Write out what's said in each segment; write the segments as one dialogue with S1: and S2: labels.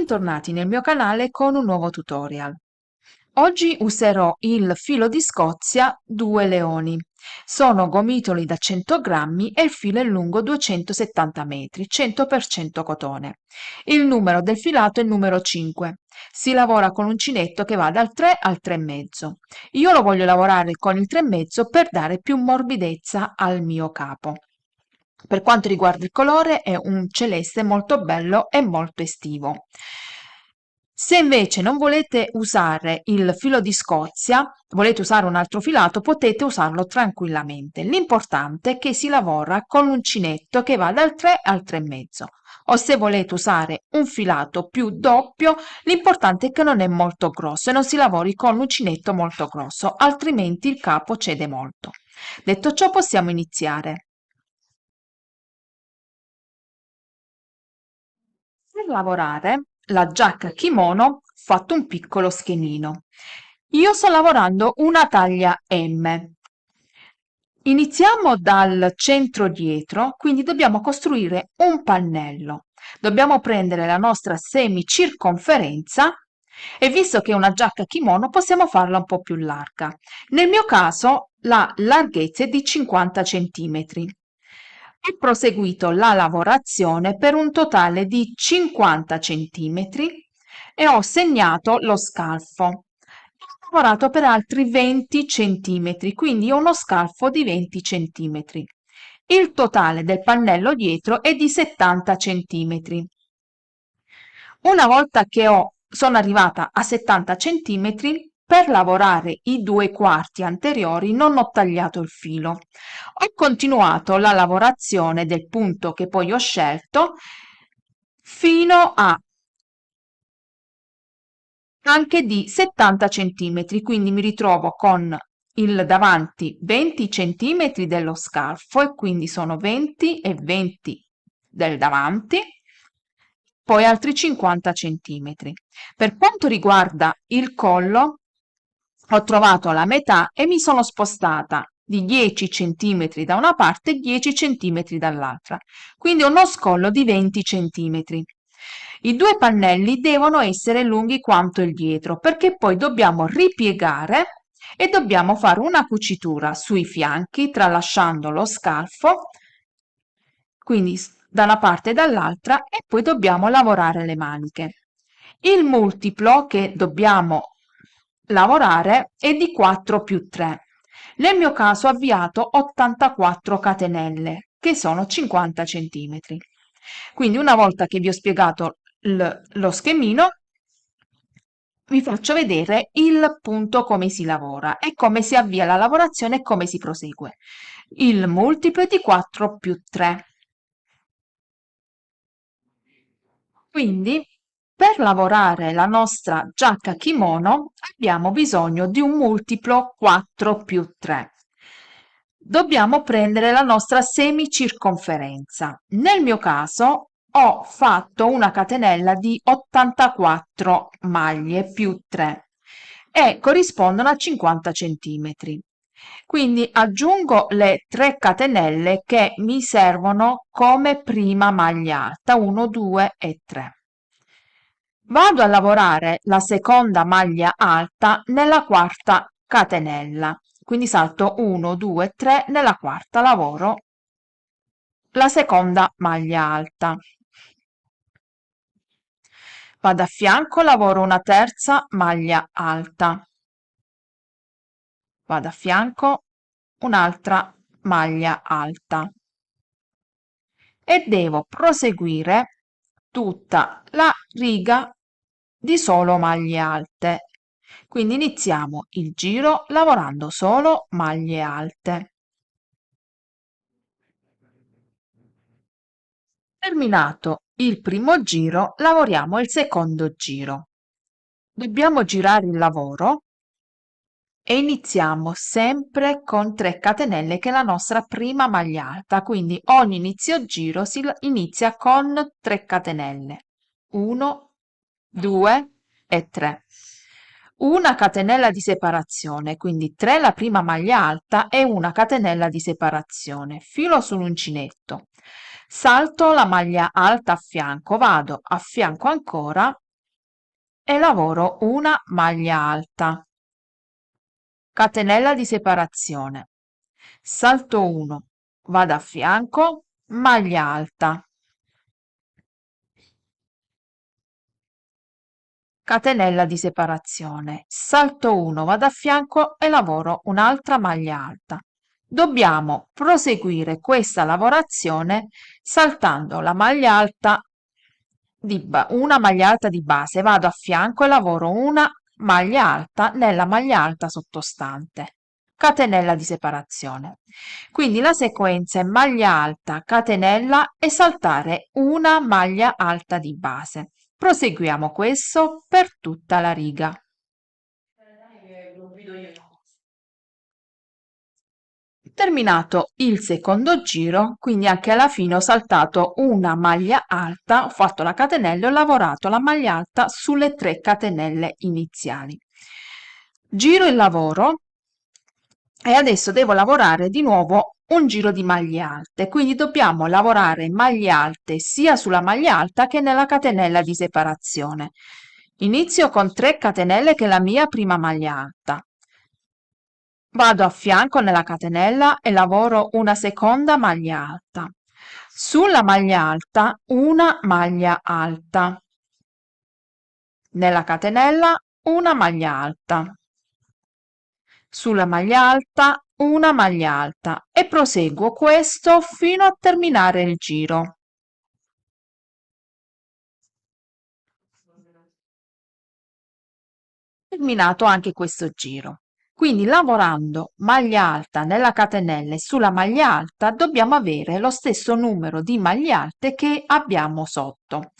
S1: Bentornati nel mio canale con un nuovo tutorial. Oggi userò il filo di Scozia 2 leoni. Sono gomitoli da 100 grammi e il filo è lungo 270 metri, 100% cotone. Il numero del filato è il numero 5. Si lavora con uncinetto che va dal 3 al 3,5. Io lo voglio lavorare con il 3,5 per dare più morbidezza al mio capo. Per quanto riguarda il colore è un celeste molto bello e molto estivo. Se invece non volete usare il filo di Scozia, volete usare un altro filato, potete usarlo tranquillamente. L'importante è che si lavora con l'uncinetto che va dal 3 al 3,5. O se volete usare un filato più doppio, l'importante è che non è molto grosso e non si lavori con l'uncinetto molto grosso, altrimenti il capo cede molto. Detto ciò, possiamo iniziare. Per lavorare la giacca kimono ho fatto un piccolo schemino. Io sto lavorando una taglia M. Iniziamo dal centro dietro, quindi dobbiamo costruire un pannello. Dobbiamo prendere la nostra semicirconferenza e visto che è una giacca kimono possiamo farla un po' più larga. Nel mio caso la larghezza è di 50 centimetri. Ho proseguito la lavorazione per un totale di 50 centimetri e ho segnato lo scalfo. Ho lavorato per altri 20 centimetri, quindi ho uno scalfo di 20 centimetri. Il totale del pannello dietro è di 70 centimetri. Una volta che sono arrivata a 70 centimetri, per lavorare i 2/4 anteriori non ho tagliato il filo. Ho continuato la lavorazione del punto che poi ho scelto fino a anche di 70 centimetri, quindi mi ritrovo con il davanti 20 centimetri dello scalfo e quindi sono 20 e 20 del davanti, poi altri 50 centimetri. Per quanto riguarda il collo, ho trovato la metà e mi sono spostata di 10 centimetri da una parte e 10 centimetri dall'altra, quindi uno scollo di 20 centimetri. I due pannelli devono essere lunghi quanto il dietro, perché poi dobbiamo ripiegare e dobbiamo fare una cucitura sui fianchi, tralasciando lo scalfo, quindi da una parte e dall'altra, e poi dobbiamo lavorare le maniche. Il multiplo che dobbiamo lavorare è di 4 più 3. Nel mio caso ho avviato 84 catenelle, che sono 50 centimetri. Quindi una volta che vi ho spiegato lo schemino, vi faccio vedere il punto come si lavora e come si avvia la lavorazione e come si prosegue. Il multiplo è di 4 più 3. Quindi, per lavorare la nostra giacca kimono abbiamo bisogno di un multiplo 4 più 3. Dobbiamo prendere la nostra semicirconferenza. Nel mio caso ho fatto una catenella di 84 maglie più 3 e corrispondono a 50 centimetri. Quindi aggiungo le 3 catenelle che mi servono come prima maglia alta, 1, 2 e 3. Vado a lavorare la seconda maglia alta nella quarta catenella, quindi salto 1, 2, 3, nella quarta lavoro la seconda maglia alta. Vado a fianco, lavoro una terza maglia alta. Vado a fianco, un'altra maglia alta. E devo proseguire tutta la riga di solo maglie alte. Quindi iniziamo il giro lavorando solo maglie alte. Terminato il primo giro, lavoriamo il secondo giro. Dobbiamo girare il lavoro e iniziamo sempre con 3 catenelle che è la nostra prima maglia alta, quindi ogni inizio giro si inizia con 3 catenelle. 1, 2 e 3. Una catenella di separazione, quindi 3 la prima maglia alta e una catenella di separazione. Filo sull'uncinetto. Salto la maglia alta a fianco, vado a fianco ancora e lavoro una maglia alta, catenella di separazione, salto 1, vado a fianco, maglia alta, catenella di separazione, salto 1, vado a fianco e lavoro un'altra maglia alta. Dobbiamo proseguire questa lavorazione saltando la maglia alta una maglia alta di base, vado a fianco e lavoro una maglia alta nella maglia alta sottostante, catenella di separazione. Quindi la sequenza è maglia alta, catenella e saltare una maglia alta di base. Proseguiamo questo per tutta la riga. Terminato il secondo giro, quindi anche alla fine ho saltato una maglia alta, ho fatto la catenella e ho lavorato la maglia alta sulle 3 catenelle iniziali. Giro il lavoro e adesso devo lavorare di nuovo un giro di maglie alte, quindi dobbiamo lavorare maglie alte sia sulla maglia alta che nella catenella di separazione. Inizio con 3 catenelle che è la mia prima maglia alta. Vado a fianco nella catenella e lavoro una seconda maglia alta. Sulla maglia alta una maglia alta. Nella catenella una maglia alta. Sulla maglia alta una maglia alta e proseguo questo fino a terminare il giro. Terminato anche questo giro. Quindi lavorando maglia alta nella catenella e sulla maglia alta dobbiamo avere lo stesso numero di maglie alte che abbiamo sotto.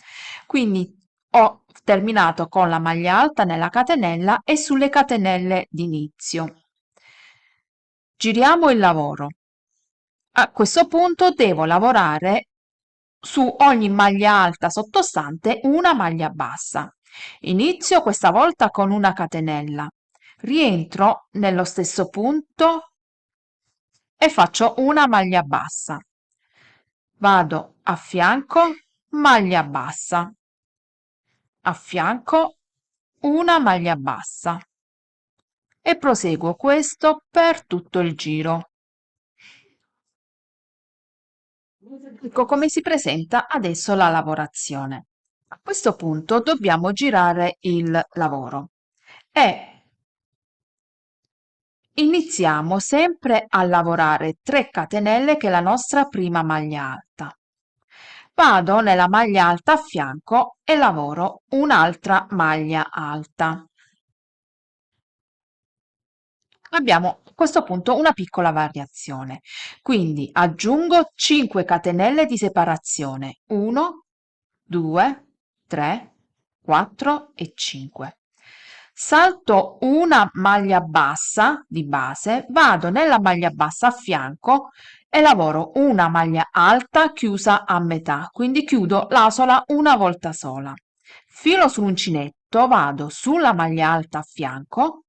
S1: Quindi ho terminato con la maglia alta nella catenella e sulle catenelle d'inizio. Giriamo il lavoro. A questo punto devo lavorare su ogni maglia alta sottostante una maglia bassa. Inizio questa volta con una catenella, rientro nello stesso punto e faccio una maglia bassa. Vado a fianco, maglia bassa, a fianco una maglia bassa e proseguo questo per tutto il giro. Ecco come si presenta adesso la lavorazione. A questo punto dobbiamo girare il lavoro e iniziamo sempre a lavorare 3 catenelle che è la nostra prima maglia alta. Vado nella maglia alta a fianco e lavoro un'altra maglia alta. Abbiamo a questo punto una piccola variazione, quindi aggiungo 5 catenelle di separazione, 1, 2, 3, 4 e 5. Salto una maglia bassa di base, vado nella maglia bassa a fianco e lavoro una maglia alta chiusa a metà, quindi chiudo l'asola una volta sola. Filo sull'uncinetto, vado sulla maglia alta a fianco,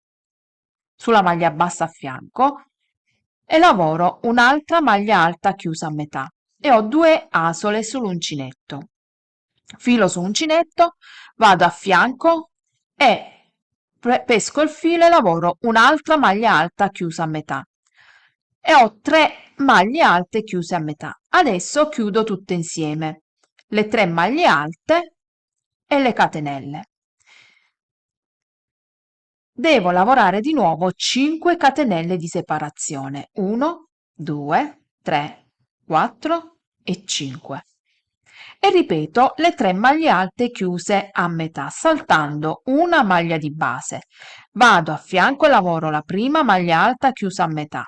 S1: sulla maglia bassa a fianco e lavoro un'altra maglia alta chiusa a metà e ho 2 asole sull'uncinetto. Filo su uncinetto, vado a fianco e pesco il filo e lavoro un'altra maglia alta chiusa a metà e ho 3 maglie alte chiuse a metà. Adesso chiudo tutte insieme le 3 maglie alte e le catenelle. Devo lavorare di nuovo 5 catenelle di separazione, 1, 2, 3, 4 e 5. E ripeto le 3 maglie alte chiuse a metà, saltando una maglia di base. Vado a fianco e lavoro la prima maglia alta chiusa a metà.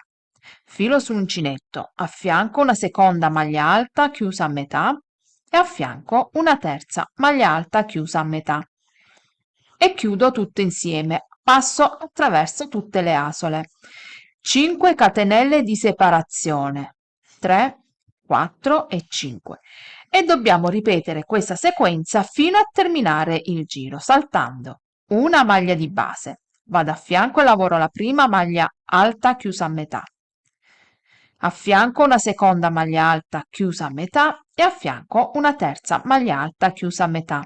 S1: Filo sull'uncinetto, a fianco una seconda maglia alta chiusa a metà e a fianco una terza maglia alta chiusa a metà. E chiudo tutto insieme, passo attraverso tutte le asole. 5 catenelle di separazione, 3, 4 e 5. E dobbiamo ripetere questa sequenza fino a terminare il giro, saltando una maglia di base. Vado a fianco e lavoro la prima maglia alta chiusa a metà. A fianco una seconda maglia alta chiusa a metà e a fianco una terza maglia alta chiusa a metà.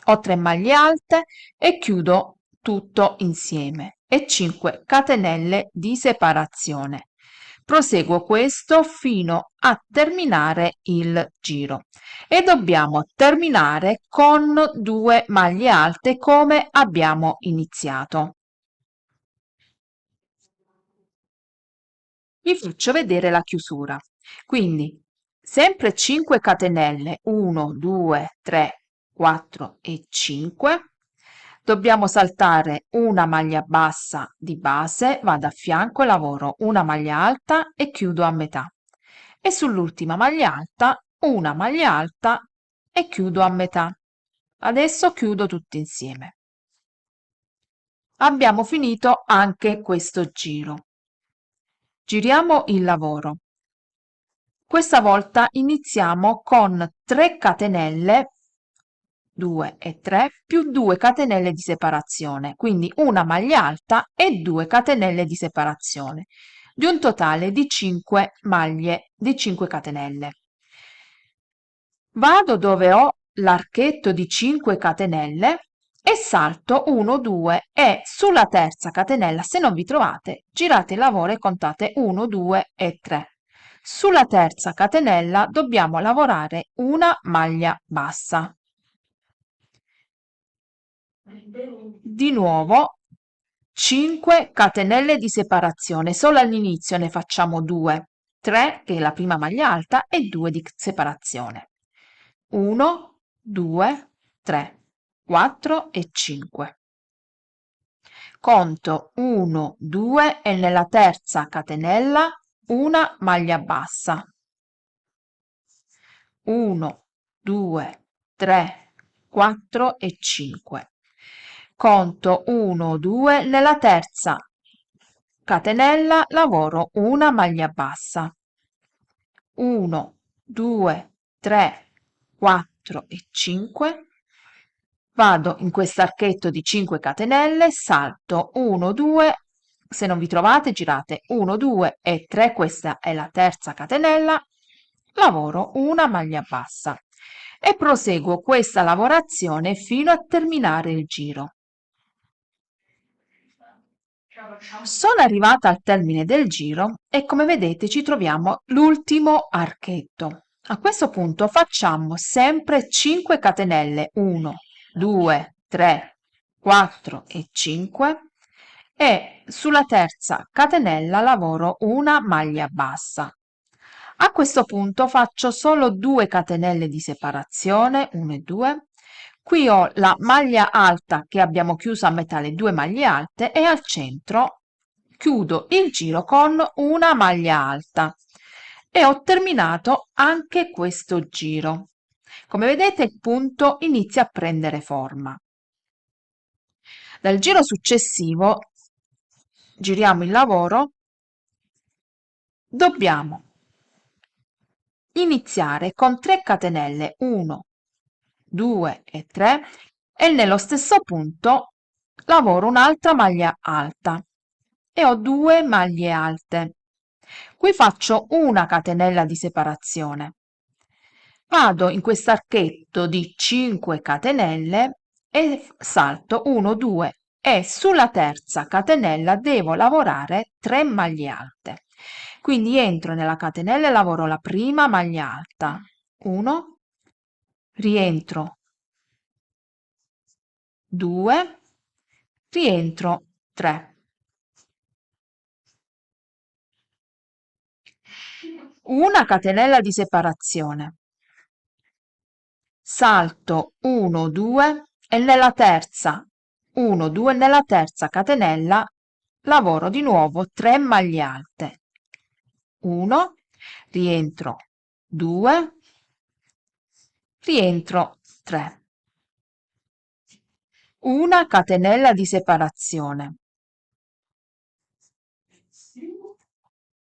S1: ho 3 maglie alte e chiudo tutto insieme e 5 catenelle di separazione. Proseguo questo fino a terminare il giro e dobbiamo terminare con 2 maglie alte come abbiamo iniziato. Vi faccio vedere la chiusura. Quindi sempre 5 catenelle, 1, 2, 3, 4 e 5. Dobbiamo saltare una maglia bassa di base, vado a fianco e lavoro una maglia alta e chiudo a metà. E sull'ultima maglia alta, una maglia alta e chiudo a metà. Adesso chiudo tutti insieme. Abbiamo finito anche questo giro. Giriamo il lavoro. Questa volta iniziamo con 3 catenelle, 2 e 3, più 2 catenelle di separazione, quindi una maglia alta e 2 catenelle di separazione, di un totale di 5 maglie di 5 catenelle. Vado dove ho l'archetto di 5 catenelle e salto 1, 2 e sulla terza catenella, se non vi trovate, girate il lavoro e contate 1, 2 e 3. Sulla terza catenella dobbiamo lavorare una maglia bassa. Di nuovo 5 catenelle di separazione, solo all'inizio ne facciamo 2, 3 che è la prima maglia alta e 2 di separazione. 1, 2, 3, 4 e 5. Conto 1, 2 e nella terza catenella una maglia bassa. 1, 2, 3, 4 e 5. Conto 1, 2, nella terza catenella lavoro una maglia bassa. 1, 2, 3, 4 e 5. Vado in questo archetto di 5 catenelle, salto 1, 2, se non vi trovate girate 1, 2 e 3, questa è la terza catenella, lavoro una maglia bassa e proseguo questa lavorazione fino a terminare il giro. Sono arrivata al termine del giro e come vedete ci troviamo l'ultimo archetto. A questo punto facciamo sempre 5 catenelle, 1, 2, 3, 4 e 5 e sulla terza catenella lavoro una maglia bassa. A questo punto faccio solo 2 catenelle di separazione, 1 e 2. Qui ho la maglia alta che abbiamo chiuso a metà le 2 maglie alte e al centro chiudo il giro con una maglia alta e ho terminato anche questo giro. Come vedete il punto inizia a prendere forma. Dal giro successivo giriamo il lavoro, dobbiamo iniziare con 3 catenelle, 1, 2 e 3 e nello stesso punto lavoro un'altra maglia alta e ho 2 maglie alte. Qui faccio una catenella di separazione. Vado in questo archetto di 5 catenelle e salto 1, 2 e sulla terza catenella devo lavorare 3 maglie alte. Quindi entro nella catenella e lavoro la prima maglia alta, 1, rientro 2, rientro 3. Una catenella di separazione, salto 1, 2 e nella terza 1, 2 nella terza catenella lavoro di nuovo 3 maglie alte, 1, rientro 2, rientro 3. Una catenella di separazione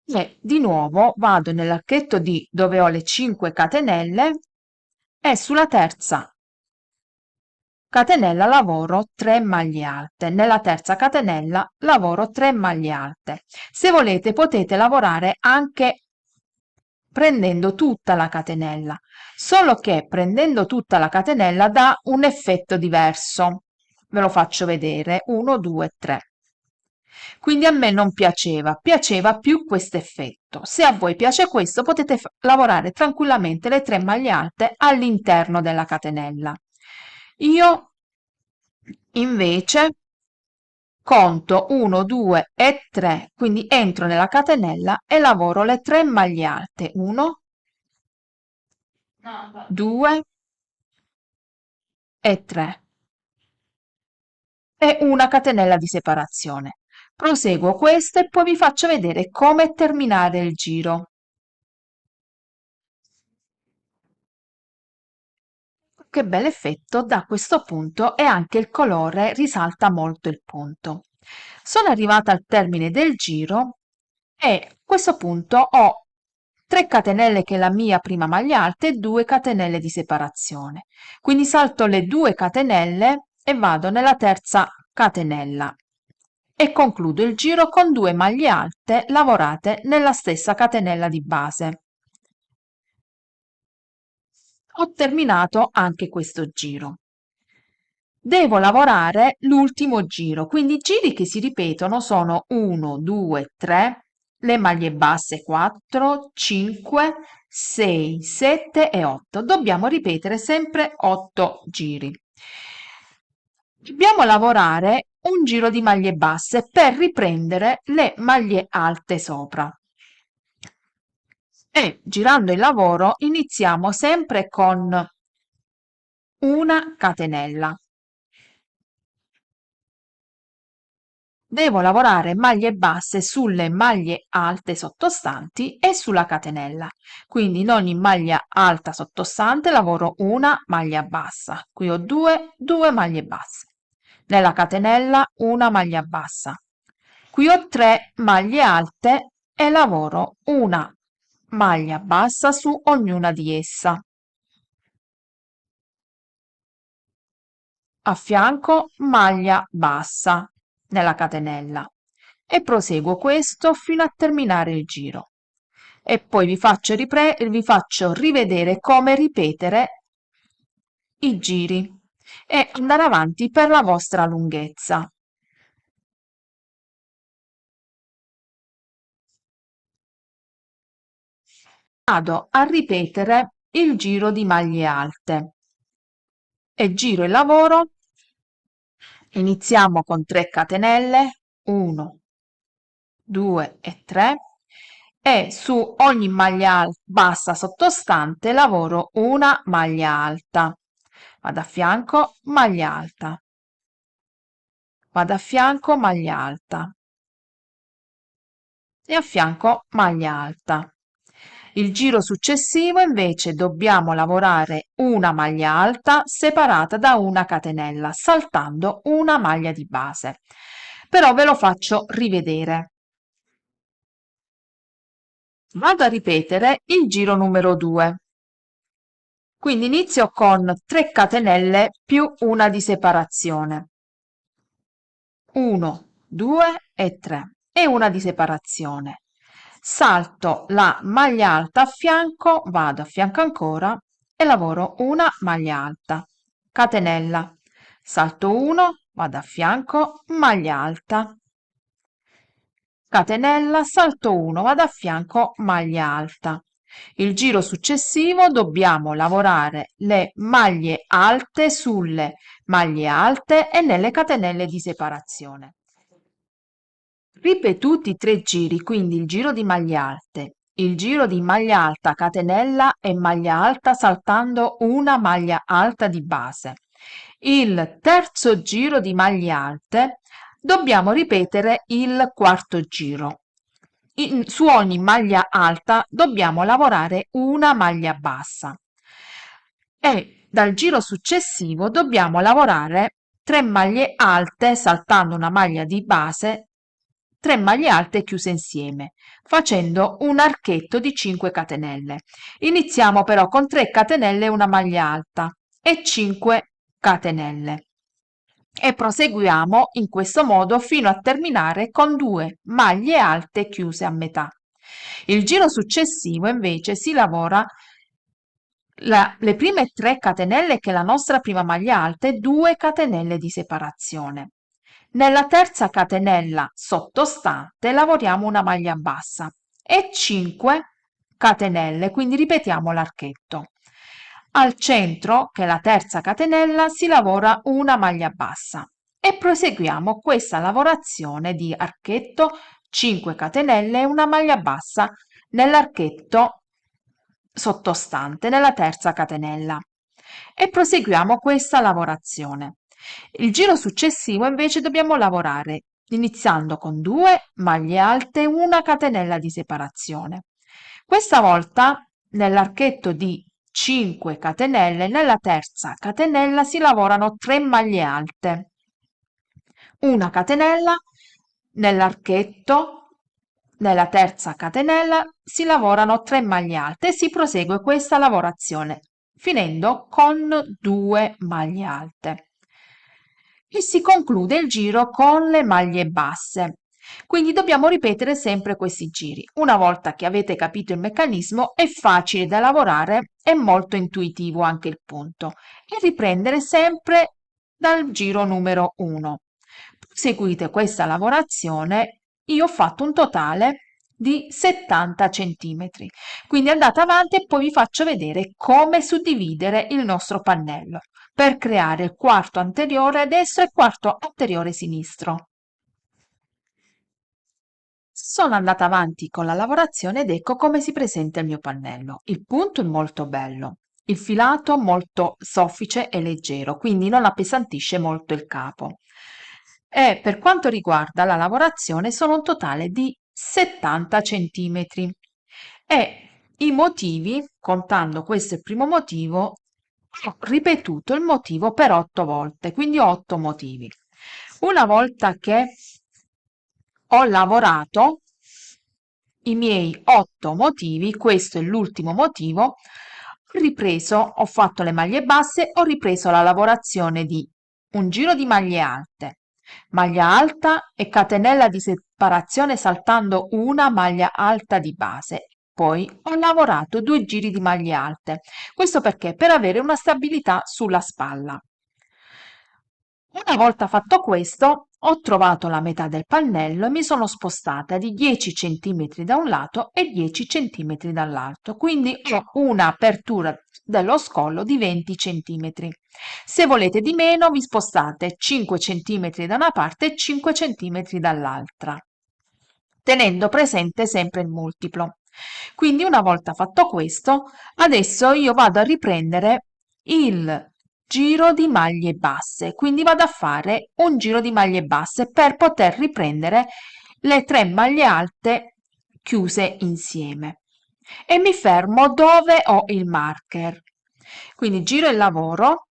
S1: e di nuovo vado nell'archetto di dove ho le 5 catenelle e sulla terza catenella lavoro 3 maglie alte, nella terza catenella lavoro 3 maglie alte. Se volete potete lavorare anche prendendo tutta la catenella, solo che prendendo tutta la catenella dà un effetto diverso. Ve lo faccio vedere: 1, 2, 3. Quindi a me non piaceva più questo effetto. Se a voi piace questo, potete lavorare tranquillamente le 3 maglie alte all'interno della catenella. Io invece conto 1, 2 e 3, quindi entro nella catenella e lavoro le 3 maglie alte. 1, 2 e 3 e una catenella di separazione. Proseguo questo e poi vi faccio vedere come terminare il giro. Che bel effetto da questo punto, e anche il colore risalta molto il punto. Sono arrivata al termine del giro e a questo punto ho 3 catenelle che è la mia prima maglia alta e 2 catenelle di separazione. Quindi salto le 2 catenelle e vado nella terza catenella e concludo il giro con 2 maglie alte lavorate nella stessa catenella di base. Ho terminato anche questo giro. Devo lavorare l'ultimo giro, quindi i giri che si ripetono sono 1, 2, 3, le maglie basse 4, 5, 6, 7 e 8. Dobbiamo ripetere sempre 8 giri. Dobbiamo lavorare un giro di maglie basse per riprendere le maglie alte sopra. E girando il lavoro iniziamo sempre con una catenella. Devo lavorare maglie basse sulle maglie alte sottostanti e sulla catenella. Quindi in ogni maglia alta sottostante lavoro una maglia bassa. Qui ho due maglie basse. Nella catenella una maglia bassa. Qui ho 3 maglie alte e lavoro una maglia bassa su ognuna di essa. A fianco maglia bassa nella catenella e proseguo questo fino a terminare il giro e poi vi faccio rivedere come ripetere i giri e andare avanti per la vostra lunghezza. Vado a ripetere il giro di maglie alte e giro il lavoro. Iniziamo con 3 catenelle, 1, 2 e 3 e su ogni maglia bassa sottostante lavoro una maglia alta. Vado a fianco, maglia alta. Vado a fianco, maglia alta. E a fianco maglia alta. Il giro successivo invece dobbiamo lavorare una maglia alta separata da una catenella, saltando una maglia di base. Però ve lo faccio rivedere. Vado a ripetere il giro numero 2. Quindi inizio con 3 catenelle più una di separazione. 1, 2 e 3 e una di separazione. Salto la maglia alta a fianco, vado a fianco ancora e lavoro una maglia alta, catenella, salto 1, vado a fianco, maglia alta, catenella, salto 1, vado a fianco, maglia alta. Il giro successivo dobbiamo lavorare le maglie alte sulle maglie alte e nelle catenelle di separazione. Ripetuti 3 giri, quindi il giro di maglie alte, il giro di maglia alta, catenella e maglia alta saltando una maglia alta di base. Il terzo giro di maglie alte dobbiamo ripetere il quarto giro. Su ogni maglia alta dobbiamo lavorare una maglia bassa e dal giro successivo dobbiamo lavorare 3 maglie alte saltando una maglia di base, 3 maglie alte chiuse insieme, facendo un archetto di 5 catenelle. Iniziamo però con 3 catenelle e una maglia alta e 5 catenelle e proseguiamo in questo modo fino a terminare con 2 maglie alte chiuse a metà. Il giro successivo invece si lavora le prime 3 catenelle che è la nostra prima maglia alta e 2 catenelle di separazione. Nella terza catenella sottostante lavoriamo una maglia bassa e 5 catenelle, quindi ripetiamo l'archetto. Al centro, che è la terza catenella, si lavora una maglia bassa e proseguiamo questa lavorazione di archetto, 5 catenelle e una maglia bassa nell'archetto sottostante, nella terza catenella. E proseguiamo questa lavorazione. Il giro successivo invece dobbiamo lavorare iniziando con 2 maglie alte e una catenella di separazione. Questa volta nell'archetto di 5 catenelle, nella terza catenella si lavorano 3 maglie alte, una catenella nell'archetto, nella terza catenella si lavorano 3 maglie alte e si prosegue questa lavorazione finendo con 2 maglie alte e si conclude il giro con le maglie basse. Quindi dobbiamo ripetere sempre questi giri. Una volta che avete capito il meccanismo è facile da lavorare, è molto intuitivo anche il punto e riprendere sempre dal giro numero 1. Proseguite questa lavorazione, io ho fatto un totale di 70 centimetri. Quindi andate avanti e poi vi faccio vedere come suddividere il nostro pannello per creare il quarto anteriore destro e il quarto anteriore sinistro. Sono andata avanti con la lavorazione ed ecco come si presenta il mio pannello. Il punto è molto bello, il filato molto soffice e leggero, quindi non appesantisce molto il capo. E per quanto riguarda la lavorazione sono un totale di 70 centimetri e i motivi, contando questo è il primo motivo, ho ripetuto il motivo per 8 volte, quindi 8 motivi. Una volta che ho lavorato i miei 8 motivi, questo è l'ultimo motivo, ho ripreso, ho fatto le maglie basse, ho ripreso la lavorazione di un giro di maglie alte, maglia alta e catenella di separazione saltando una maglia alta di base. Poi ho lavorato 2 giri di maglie alte. Questo perché? Per avere una stabilità sulla spalla. Una volta fatto questo, ho trovato la metà del pannello e mi sono spostata di 10 centimetri da un lato e 10 centimetri dall'altro, quindi ho un'apertura dello scollo di 20 centimetri. Se volete di meno, vi spostate 5 centimetri da una parte e 5 centimetri dall'altra, tenendo presente sempre il multiplo. Quindi una volta fatto questo, adesso io vado a riprendere il giro di maglie basse, quindi vado a fare un giro di maglie basse per poter riprendere le 3 maglie alte chiuse insieme e mi fermo dove ho il marker. Quindi giro il lavoro,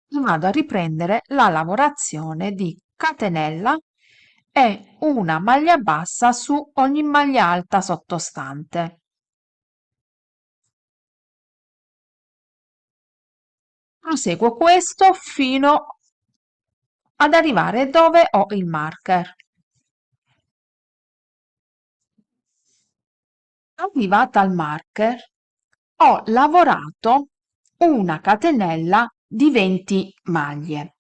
S1: vado a riprendere la lavorazione di catenella e una maglia bassa su ogni maglia alta sottostante. Proseguo questo fino ad arrivare dove ho il marker. Arrivata al marker, ho lavorato una catenella di 20 maglie,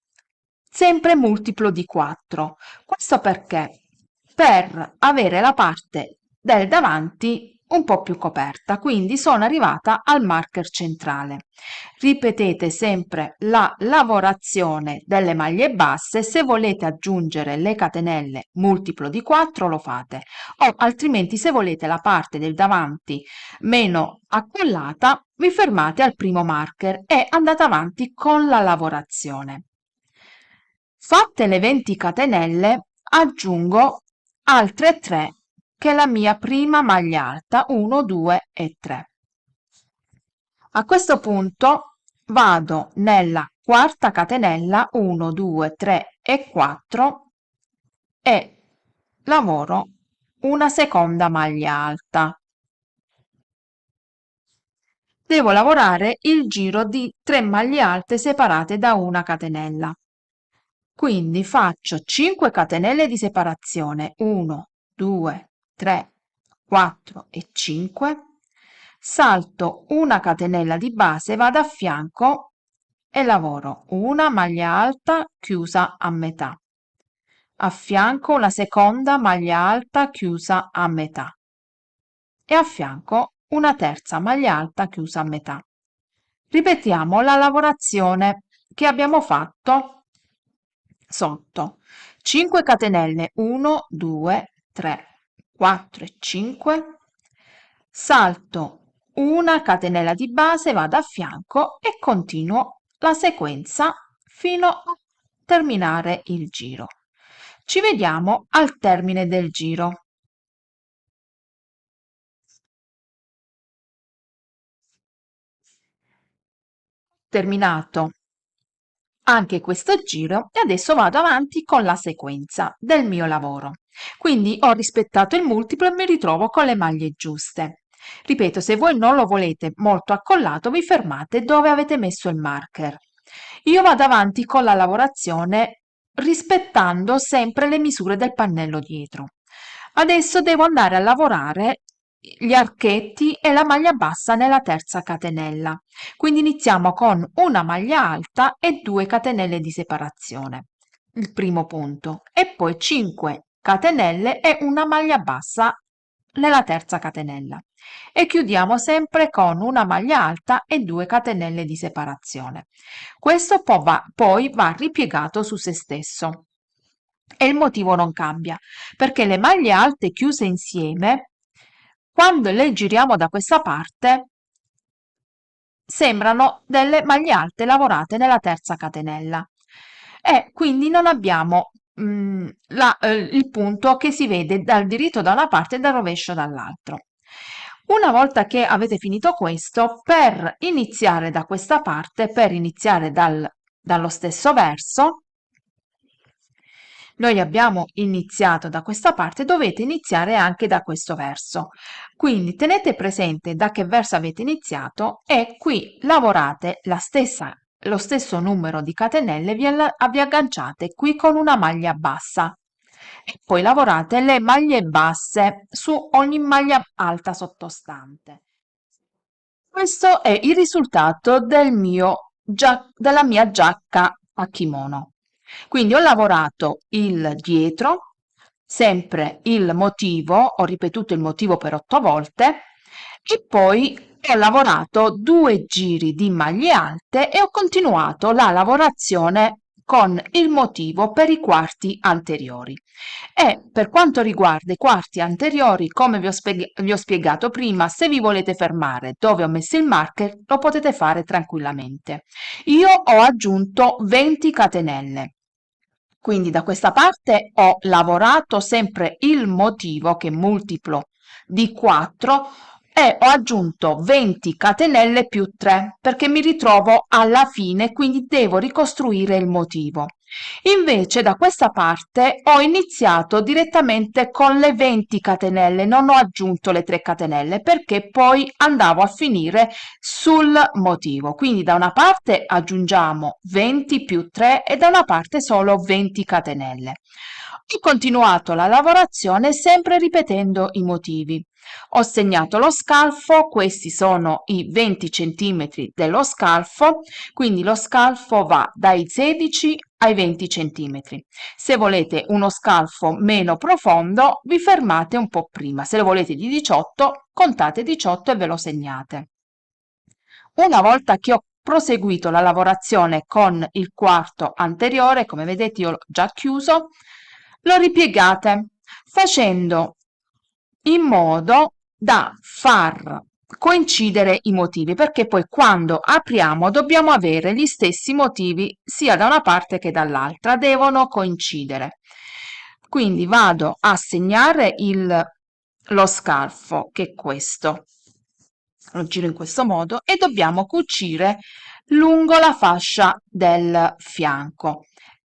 S1: sempre multiplo di 4. Questo perché? Per avere la parte del davanti un po' più coperta, quindi sono arrivata al marker centrale. Ripetete sempre la lavorazione delle maglie basse, se volete aggiungere le catenelle multiplo di 4 lo fate, o altrimenti se volete la parte del davanti meno accollata, vi fermate al primo marker e andate avanti con la lavorazione. Fatte le 20 catenelle, aggiungo altre 3 che è la mia prima maglia alta, 1, 2 e 3. A questo punto vado nella quarta catenella 1, 2, 3 e 4 e lavoro una seconda maglia alta. Devo lavorare il giro di 3 maglie alte separate da una catenella. Quindi faccio 5 catenelle di separazione, 1, 2, 3, 4 e 5, salto una catenella di base, vado a fianco e lavoro una maglia alta chiusa a metà. A fianco una seconda maglia alta chiusa a metà e a fianco una terza maglia alta chiusa a metà. Ripetiamo la lavorazione che abbiamo fatto sotto. 5 catenelle, 1, 2, 3, 4 e 5, salto una catenella di base, vado a fianco e continuo la sequenza fino a terminare il giro. Ci vediamo al termine del giro. Terminato anche questo giro e adesso vado avanti con la sequenza del mio lavoro. Quindi ho rispettato il multiplo e mi ritrovo con le maglie giuste. Ripeto, se voi non lo volete molto accollato, vi fermate dove avete messo il marker. Io vado avanti con la lavorazione rispettando sempre le misure del pannello dietro. Adesso devo andare a lavorare gli archetti e la maglia bassa nella terza catenella. Quindi iniziamo con una maglia alta e 2 catenelle di separazione, il primo punto, e poi 5 catenelle e una maglia bassa nella terza catenella e chiudiamo sempre con una maglia alta e 2 catenelle di separazione. Questo poi va ripiegato su se stesso e il motivo non cambia perché le maglie alte chiuse insieme, quando le giriamo da questa parte, sembrano delle maglie alte lavorate nella terza catenella e quindi non abbiamo il punto che si vede dal diritto da una parte e dal rovescio dall'altro. Una volta che avete finito questo, per iniziare da questa parte, per iniziare dallo stesso verso, noi abbiamo iniziato da questa parte, dovete iniziare anche da questo verso. Quindi tenete presente da che verso avete iniziato e qui lavorate lo stesso numero di catenelle, vi agganciate qui con una maglia bassa e poi lavorate le maglie basse su ogni maglia alta sottostante. Questo è il risultato della mia giacca a kimono. Quindi ho lavorato il dietro, sempre il motivo, ho ripetuto il motivo per 8 volte e poi ho lavorato 2 giri di maglie alte e ho continuato la lavorazione con il motivo per i quarti anteriori. E per quanto riguarda i quarti anteriori, come vi ho spiegato prima, se vi volete fermare dove ho messo il marker, lo potete fare tranquillamente. Io ho aggiunto 20 catenelle. Quindi da questa parte ho lavorato sempre il motivo che è multiplo di 4 e ho aggiunto 20 catenelle più 3 perché mi ritrovo alla fine, quindi devo ricostruire il motivo. Invece da questa parte ho iniziato direttamente con le 20 catenelle, non ho aggiunto le 3 catenelle perché poi andavo a finire sul motivo. Quindi da una parte aggiungiamo 20 più 3 e da una parte solo 20 catenelle. Ho continuato la lavorazione sempre ripetendo i motivi. Ho segnato lo scalfo, questi sono i 20 centimetri dello scalfo, quindi lo scalfo va dai 16 ai 20 centimetri. Se volete uno scalfo meno profondo, vi fermate un po' prima. Se lo volete di 18, contate 18 e ve lo segnate. Una volta che ho proseguito la lavorazione con il quarto anteriore, come vedete io l'ho già chiuso, lo ripiegate facendo in modo da far coincidere i motivi, perché poi quando apriamo dobbiamo avere gli stessi motivi sia da una parte che dall'altra, devono coincidere. Quindi vado a segnare lo scalfo, che è questo, lo giro in questo modo e dobbiamo cucire lungo la fascia del fianco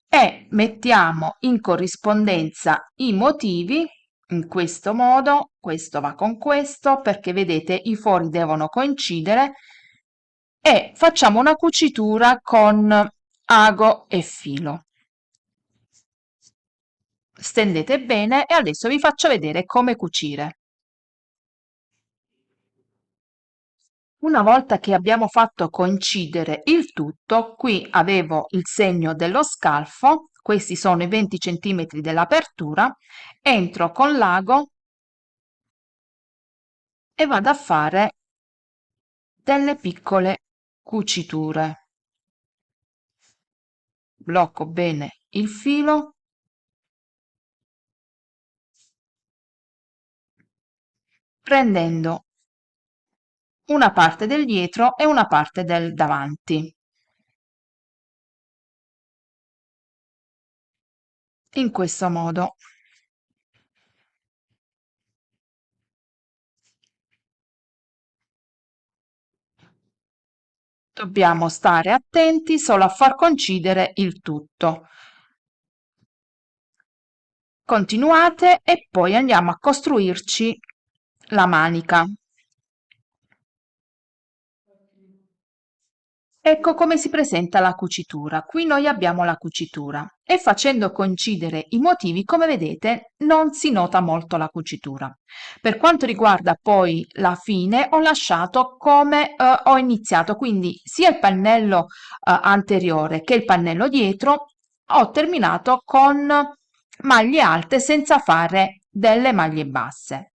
S1: e mettiamo in corrispondenza i motivi in questo modo. Questo va con questo perché vedete i fori devono coincidere e facciamo una cucitura con ago e filo. stendete bene e adesso vi faccio vedere come cucire. Una volta che abbiamo fatto coincidere il tutto, qui avevo il segno dello scalfo, questi sono i 20 centimetri dell'apertura, entro con l'ago e vado a fare delle piccole cuciture. Blocco bene il filo, prendendo una parte del dietro e una parte del davanti. In questo modo. Dobbiamo stare attenti solo a far coincidere il tutto. Continuate e poi andiamo a costruirci la manica. Ecco come si presenta la cucitura. Qui noi abbiamo la cucitura e facendo coincidere i motivi, come vedete, non si nota molto la cucitura. Per quanto riguarda poi la fine, ho lasciato come ho iniziato, quindi sia il pannello anteriore che il pannello dietro, ho terminato con maglie alte senza fare delle maglie basse.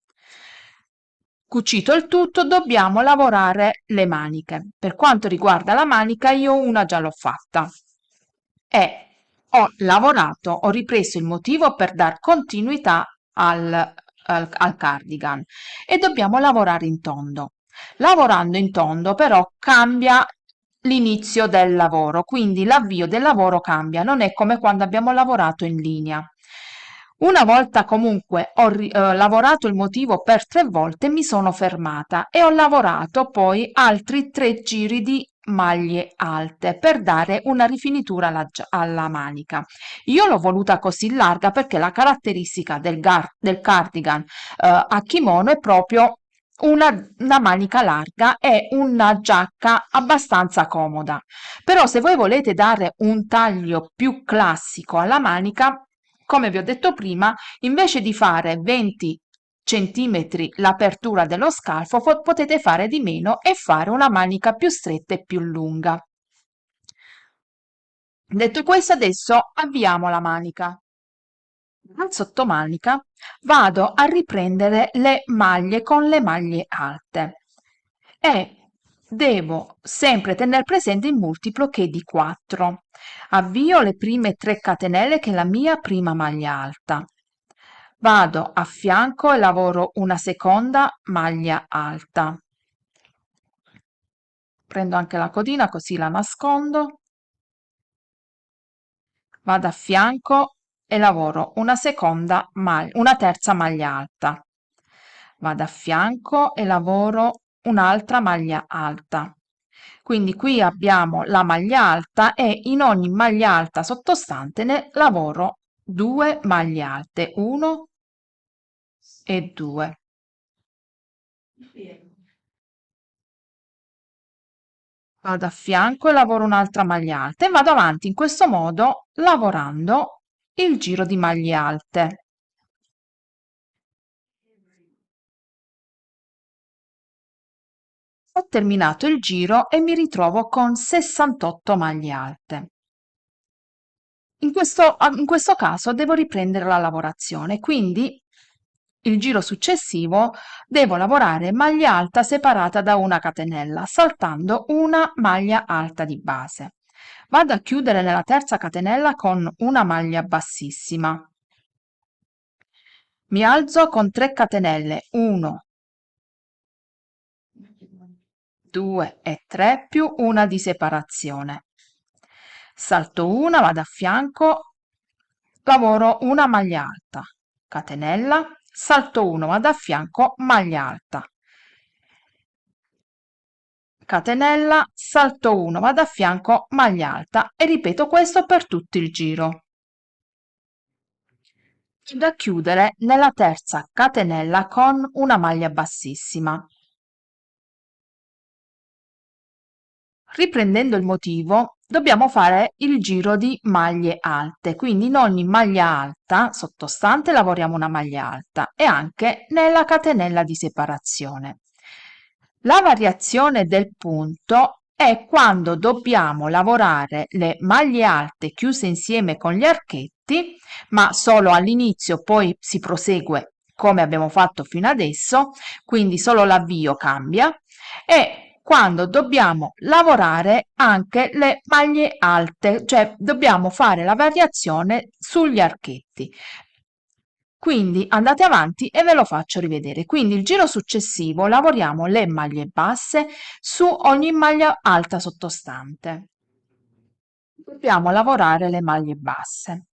S1: Cucito il tutto, dobbiamo lavorare le maniche. Per quanto riguarda la manica, io una già l'ho fatta e ho lavorato, ho ripreso il motivo per dar continuità al cardigan e dobbiamo lavorare in tondo. Lavorando in tondo però cambia l'inizio del lavoro, quindi l'avvio del lavoro cambia, non è come quando abbiamo lavorato in linea. Una volta comunque ho lavorato il motivo per 3 volte, mi sono fermata e ho lavorato poi altri 3 giri di maglie alte per dare una rifinitura alla manica. Io l'ho voluta così larga perché la caratteristica del cardigan a kimono è proprio una manica larga e una giacca abbastanza comoda. Però se voi volete dare un taglio più classico alla manica, come vi ho detto prima, invece di fare 20 centimetri l'apertura dello scalfo, potete fare di meno e fare una manica più stretta e più lunga. Detto questo, adesso avviamo la manica. Al sottomanica vado a riprendere le maglie con le maglie alte e devo sempre tenere presente il multiplo che è di 4. Avvio le prime 3 catenelle che è la mia prima maglia alta. Vado a fianco e lavoro una seconda maglia alta. Prendo anche la codina così la nascondo. Vado a fianco e lavoro una terza maglia alta. Vado a fianco e lavoro un'altra maglia alta. Quindi qui abbiamo la maglia alta e in ogni maglia alta sottostante ne lavoro 2 maglie alte, 1 e 2. Vado a fianco e lavoro un'altra maglia alta e vado avanti in questo modo lavorando il giro di maglie alte. Ho terminato il giro e mi ritrovo con 68 maglie alte. In questo caso devo riprendere la lavorazione, quindi il giro successivo devo lavorare maglia alta separata da una catenella, saltando una maglia alta di base. Vado a chiudere nella terza catenella con una maglia bassissima. Mi alzo con 3 catenelle, 1, 2 e 3 più una di separazione. Salto una, vado a fianco, lavoro una maglia alta, catenella, salto 1, vado a fianco, maglia alta, catenella, salto 1, vado a fianco, maglia alta e ripeto questo per tutto il giro. Da chiudere nella terza catenella con una maglia bassissima. Riprendendo il motivo, dobbiamo fare il giro di maglie alte, quindi in ogni maglia alta sottostante lavoriamo una maglia alta e anche nella catenella di separazione. La variazione del punto è quando dobbiamo lavorare le maglie alte chiuse insieme con gli archetti, ma solo all'inizio, poi si prosegue come abbiamo fatto fino adesso, quindi solo l'avvio cambia, e quando dobbiamo lavorare anche le maglie alte, cioè dobbiamo fare la variazione sugli archetti. Quindi andate avanti e ve lo faccio rivedere. Quindi il giro successivo lavoriamo le maglie basse su ogni maglia alta sottostante. Dobbiamo lavorare le maglie basse.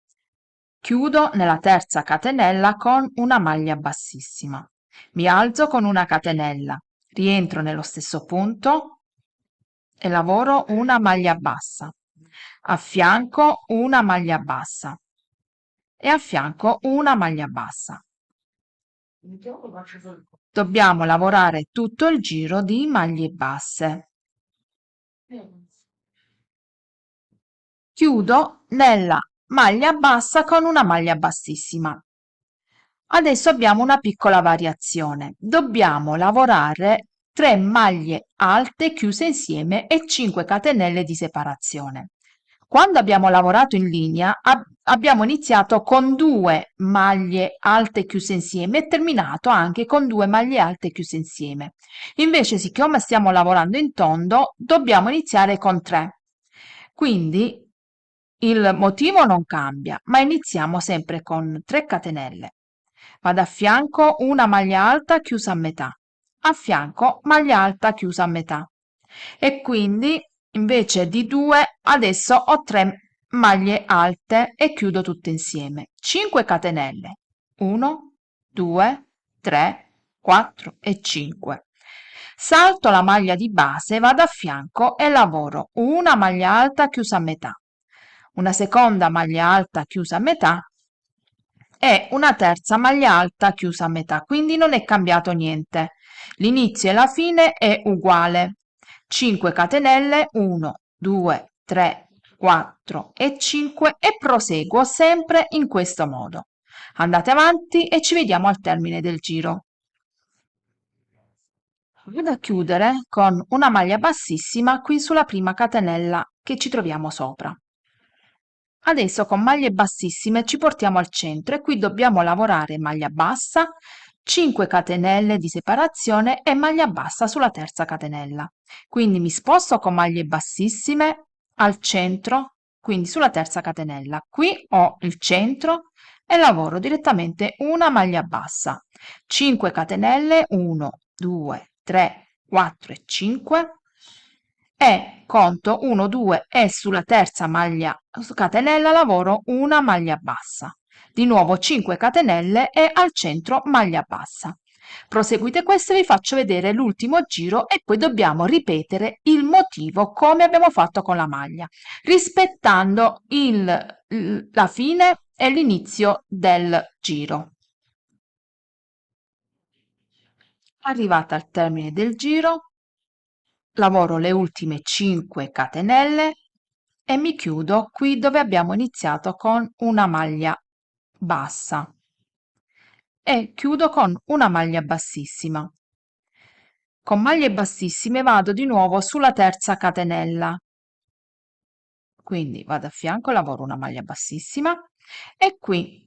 S1: Chiudo nella terza catenella con una maglia bassissima. Mi alzo con una catenella, rientro nello stesso punto e lavoro una maglia bassa. A fianco una maglia bassa e a fianco una maglia bassa. Dobbiamo lavorare tutto il giro di maglie basse. Chiudo nella maglia bassa con una maglia bassissima. Adesso abbiamo una piccola variazione. Dobbiamo lavorare 3 maglie alte chiuse insieme e 5 catenelle di separazione. Quando abbiamo lavorato in linea abbiamo iniziato con 2 maglie alte chiuse insieme e terminato anche con 2 maglie alte chiuse insieme. Invece, siccome stiamo lavorando in tondo, dobbiamo iniziare con 3. Quindi il motivo non cambia, ma iniziamo sempre con 3 catenelle. Vado a fianco una maglia alta chiusa a metà, a fianco maglia alta chiusa a metà e quindi invece di 2 adesso ho 3 maglie alte e chiudo tutte insieme. 5 catenelle, 1, 2, 3, 4 e 5. Salto la maglia di base, vado a fianco e lavoro una maglia alta chiusa a metà, una seconda maglia alta chiusa a metà e una terza maglia alta chiusa a metà, quindi non è cambiato niente. L'inizio e la fine è uguale. 5 catenelle, 1, 2, 3, 4 e 5 e proseguo sempre in questo modo. Andate avanti e ci vediamo al termine del giro. Vado a chiudere con una maglia bassissima qui sulla prima catenella che ci troviamo sopra. Adesso con maglie bassissime ci portiamo al centro e qui dobbiamo lavorare maglia bassa, 5 catenelle di separazione e maglia bassa sulla terza catenella. Quindi mi sposto con maglie bassissime al centro, quindi sulla terza catenella. Qui ho il centro e lavoro direttamente una maglia bassa. 5 catenelle, 1, 2, 3, 4 e 5 e conto 1, 2 e sulla terza maglia catenella lavoro una maglia bassa. Di nuovo 5 catenelle e al centro maglia bassa. Proseguite questo e vi faccio vedere l'ultimo giro e poi dobbiamo ripetere il motivo come abbiamo fatto con la maglia, rispettando la fine e l'inizio del giro. Arrivata al termine del giro, lavoro le ultime 5 catenelle e mi chiudo qui dove abbiamo iniziato con una maglia bassa e chiudo con una maglia bassissima. Con maglie bassissime vado di nuovo sulla terza catenella, quindi vado a fianco, lavoro una maglia bassissima e qui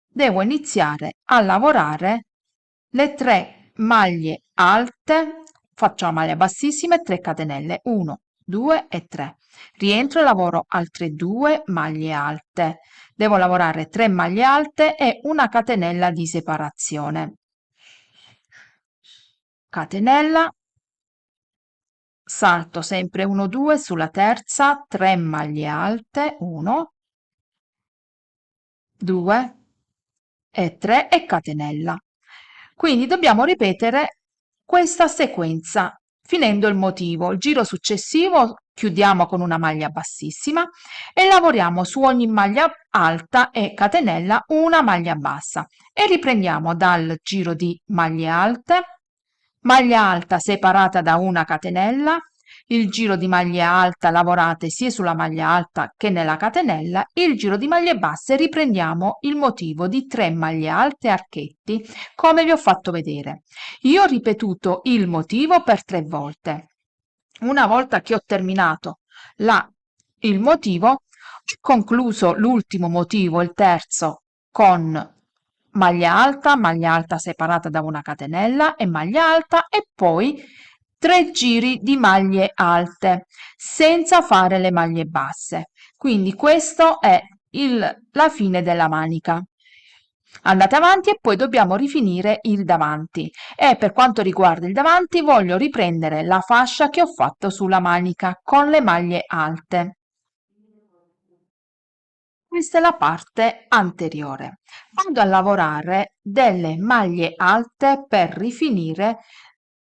S1: devo iniziare a lavorare le 3 maglie alte, faccio la maglia bassissima e 3 catenelle, 1, 2 e 3. Rientro e lavoro altre 2 maglie alte. Devo lavorare 3 maglie alte e una catenella di separazione. Catenella, salto sempre 1, 2 sulla terza, 3 maglie alte, 1, 2 e 3 e catenella. Quindi dobbiamo ripetere questa sequenza finendo il motivo. Il giro successivo chiudiamo con una maglia bassissima e lavoriamo su ogni maglia alta e catenella una maglia bassa e riprendiamo dal giro di maglie alte, maglia alta separata da una catenella, il giro di maglie alta lavorate sia sulla maglia alta che nella catenella, il giro di maglie basse riprendiamo il motivo di 3 maglie alte e archetti come vi ho fatto vedere. Io ho ripetuto il motivo per 3 volte. Una volta che ho terminato il motivo, ho concluso l'ultimo motivo, il terzo, con maglia alta separata da una catenella e maglia alta e poi 3 giri di maglie alte senza fare le maglie basse. Quindi questo è la fine della manica. Andate avanti e poi dobbiamo rifinire il davanti e per quanto riguarda il davanti voglio riprendere la fascia che ho fatto sulla manica con le maglie alte. Questa è la parte anteriore. Vado a lavorare delle maglie alte per rifinire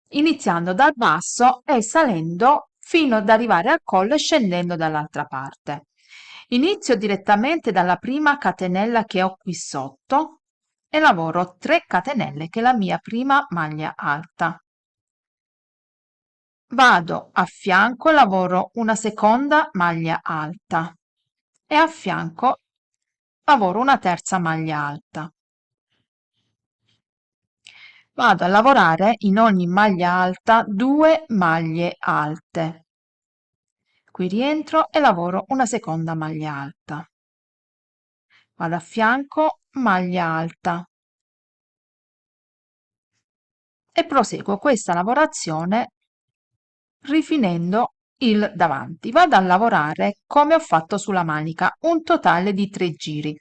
S1: iniziando dal basso e salendo fino ad arrivare al collo e scendendo dall'altra parte. Inizio direttamente dalla prima catenella che ho qui sotto e lavoro 3 catenelle che è la mia prima maglia alta. Vado a fianco e lavoro una seconda maglia alta e a fianco lavoro una terza maglia alta. Vado a lavorare in ogni maglia alta 2 maglie alte. Qui rientro e lavoro una seconda maglia alta. Vado a fianco, maglia alta e proseguo questa lavorazione rifinendo il davanti. Vado a lavorare come ho fatto sulla manica, un totale di 3 giri.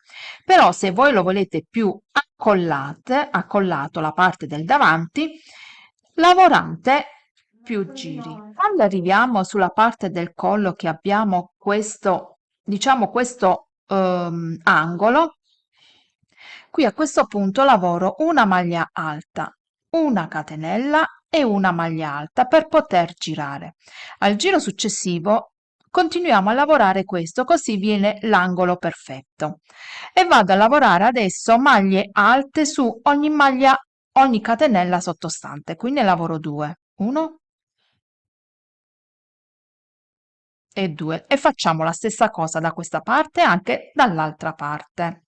S1: Però se voi lo volete più accollato la parte del davanti, lavorate più giri. Quando arriviamo sulla parte del collo che abbiamo questo, diciamo questo angolo, qui a questo punto lavoro una maglia alta, una catenella e una maglia alta per poter girare. Al giro successivo continuiamo a lavorare questo, così viene l'angolo perfetto. E vado a lavorare adesso maglie alte su ogni catenella sottostante, quindi ne lavoro 2. 1 e 2 e facciamo la stessa cosa da questa parte anche dall'altra parte.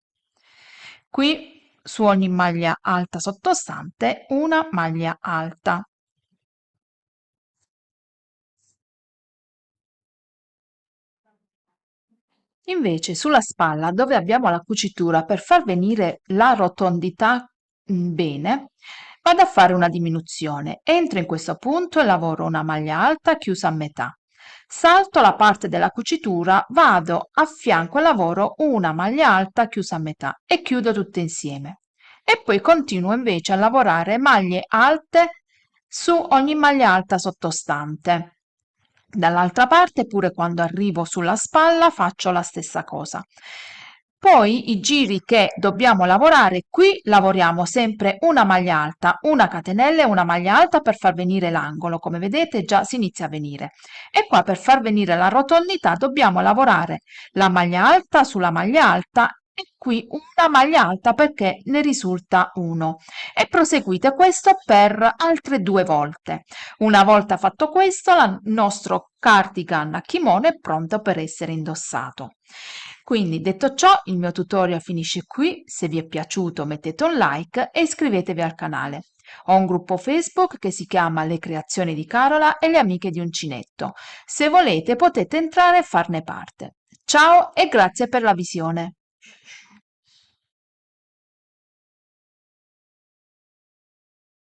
S1: Qui su ogni maglia alta sottostante una maglia alta. Invece sulla spalla, dove abbiamo la cucitura, per far venire la rotondità bene, vado a fare una diminuzione. Entro in questo punto e lavoro una maglia alta chiusa a metà. Salto la parte della cucitura, vado a fianco e lavoro una maglia alta chiusa a metà e chiudo tutte insieme. E poi continuo invece a lavorare maglie alte su ogni maglia alta sottostante. Dall'altra parte, pure quando arrivo sulla spalla, faccio la stessa cosa. Poi i giri che dobbiamo lavorare, qui lavoriamo sempre una maglia alta, una catenella e una maglia alta per far venire l'angolo, come vedete già si inizia a venire. E qua per far venire la rotondità dobbiamo lavorare la maglia alta sulla maglia alta e qui una maglia alta perché ne risulta uno. E proseguite questo per altre 2 volte. Una volta fatto questo, il nostro cardigan a kimono è pronto per essere indossato. Quindi detto ciò, il mio tutorial finisce qui. Se vi è piaciuto mettete un like e iscrivetevi al canale. Ho un gruppo Facebook che si chiama Le Creazioni di Carola e le Amiche di Uncinetto. Se volete potete entrare e farne parte. Ciao e grazie per la visione.